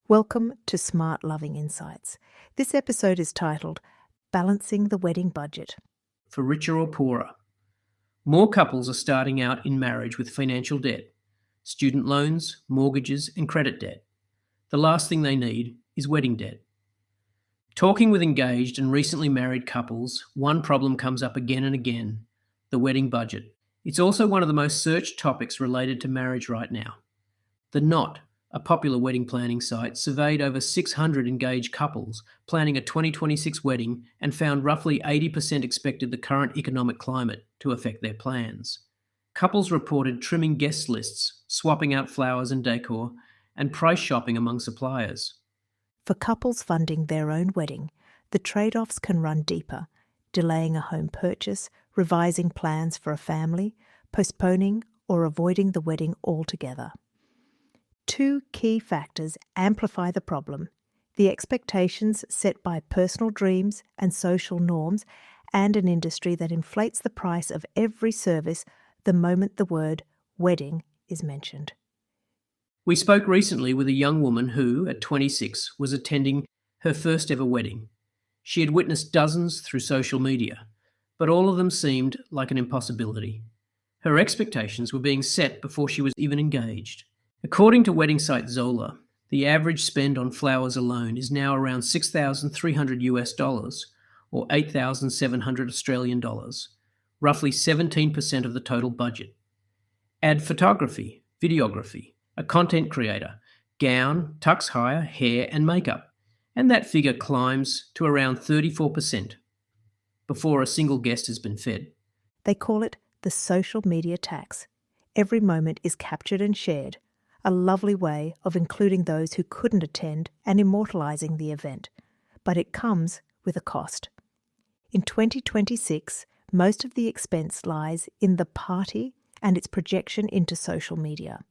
Welcome to SmartLoving Insights. This episode is titled Balancing the Wedding Budget. For richer or poorer. More couples are starting out in marriage with financial debt, student loans, mortgages, and credit debt. The last thing they need is wedding debt. Talking with engaged and recently married couples, one problem comes up again and again: the wedding budget. It's also one of the most searched topics related to marriage right now. The Knot, a popular wedding planning site, surveyed over 600 engaged couples planning a 2026 wedding and found roughly 80% expected the current economic climate to affect their plans. Couples reported trimming guest lists, swapping out flowers and decor, and price shopping among suppliers. For couples funding their own wedding, the trade-offs can run deeper, delaying a home purchase, revising plans for a family, postponing or avoiding the wedding altogether. Two key factors amplify the problem: the expectations set by personal dreams and social norms, and an industry that inflates the price of every service the moment the word wedding is mentioned. We spoke recently with a young woman who, at 26, was attending her first ever wedding. She had witnessed dozens through social media, but all of them seemed like an impossibility. Her expectations were being set before she was even engaged. According to wedding site Zola, the average spend on flowers alone is now around $6,300 or 8,700 Australian dollars, roughly 17% of the total budget. Add photography, videography, a content creator, gown, tux hire, hair and makeup, and that figure climbs to around 34% before a single guest has been fed. They call it the social media tax. Every moment is captured and shared, a lovely way of including those who couldn't attend and immortalising the event. But it comes with a cost. In 2026, most of the expense lies in the party and its projection into social media.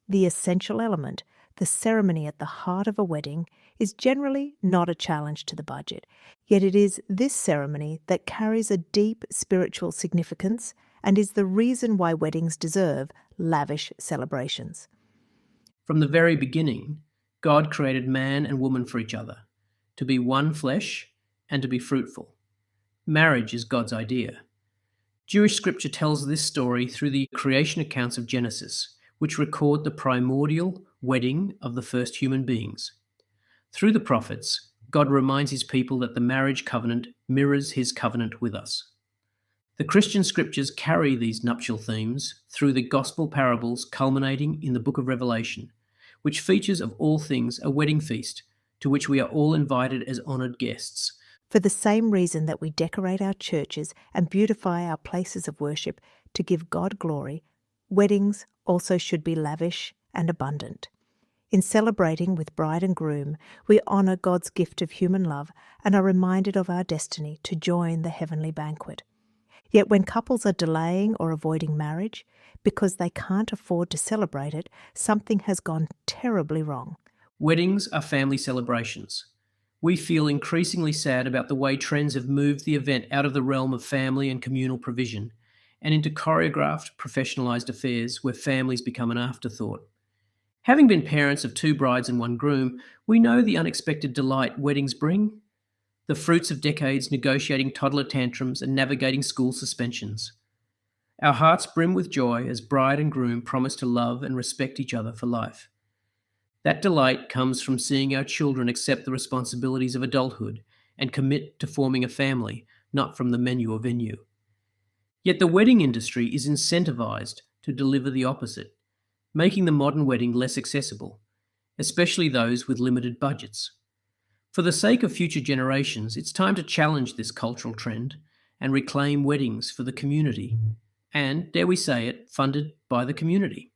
The essential element, the ceremony at the heart of a wedding, is generally not a challenge to the budget, yet it is this ceremony that carries a deep spiritual significance and is the reason why weddings deserve lavish celebrations. From the very beginning, God created man and woman for each other, to be one flesh and to be fruitful. Marriage is God's idea. Jewish scripture tells this story through the creation accounts of Genesis, which record the primordial wedding of the first human beings. Through the prophets, God reminds his people that the marriage covenant mirrors his covenant with us. The Christian scriptures carry these nuptial themes through the gospel parables culminating in the book of Revelation, which features of all things a wedding feast to which we are all invited as honoured guests. For the same reason that we decorate our churches and beautify our places of worship to give God glory, weddings also should be lavish and abundant. In celebrating with bride and groom, we honour God's gift of human love and are reminded of our destiny to join the heavenly banquet. Yet when couples are delaying or avoiding marriage because they can't afford to celebrate it, something has gone terribly wrong. Weddings are family celebrations. We feel increasingly sad about the way trends have moved the event out of the realm of family and communal provision and into choreographed, professionalised affairs where families become an afterthought. Having been parents of two brides and one groom, we know the unexpected delight weddings bring, the fruits of decades negotiating toddler tantrums and navigating school suspensions. Our hearts brim with joy as bride and groom promise to love and respect each other for life. That delight comes from seeing our children accept the responsibilities of adulthood and commit to forming a family, not from the menu or venue. Yet the wedding industry is incentivized to deliver the opposite, making the modern wedding less accessible, especially those with limited budgets. For the sake of future generations, it's time to challenge this cultural trend and reclaim weddings for the community, and, dare we say it, funded by the community.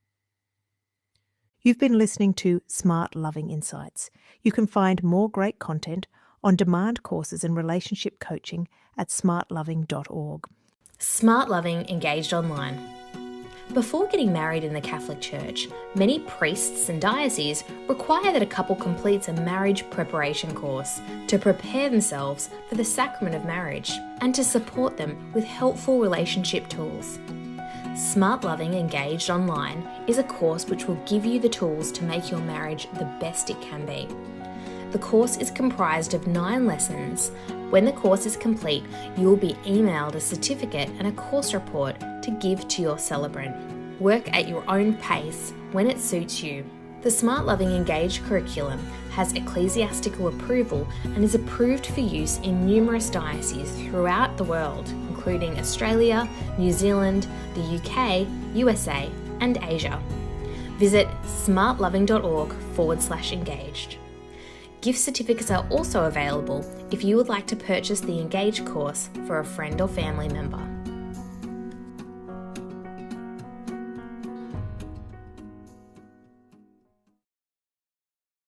You've been listening to SmartLoving Insights. You can find more great content, on-demand courses and relationship coaching at smartloving.org. SmartLoving engaged online. Before getting married in the Catholic Church, many priests and dioceses require that a couple completes a marriage preparation course to prepare themselves for the sacrament of marriage and to support them with helpful relationship tools. SmartLoving Engaged Online is a course which will give you the tools to make your marriage the best it can be. The course is comprised of 9 lessons. When the course is complete, you will be emailed a certificate and a course report to give to your celebrant. Work at your own pace when it suits you. The SmartLoving Engaged curriculum has ecclesiastical approval and is approved for use in numerous dioceses throughout the world, including Australia, New Zealand, the UK, USA, and Asia. Visit smartloving.org/engaged. Gift certificates are also available if you would like to purchase the Engage course for a friend or family member.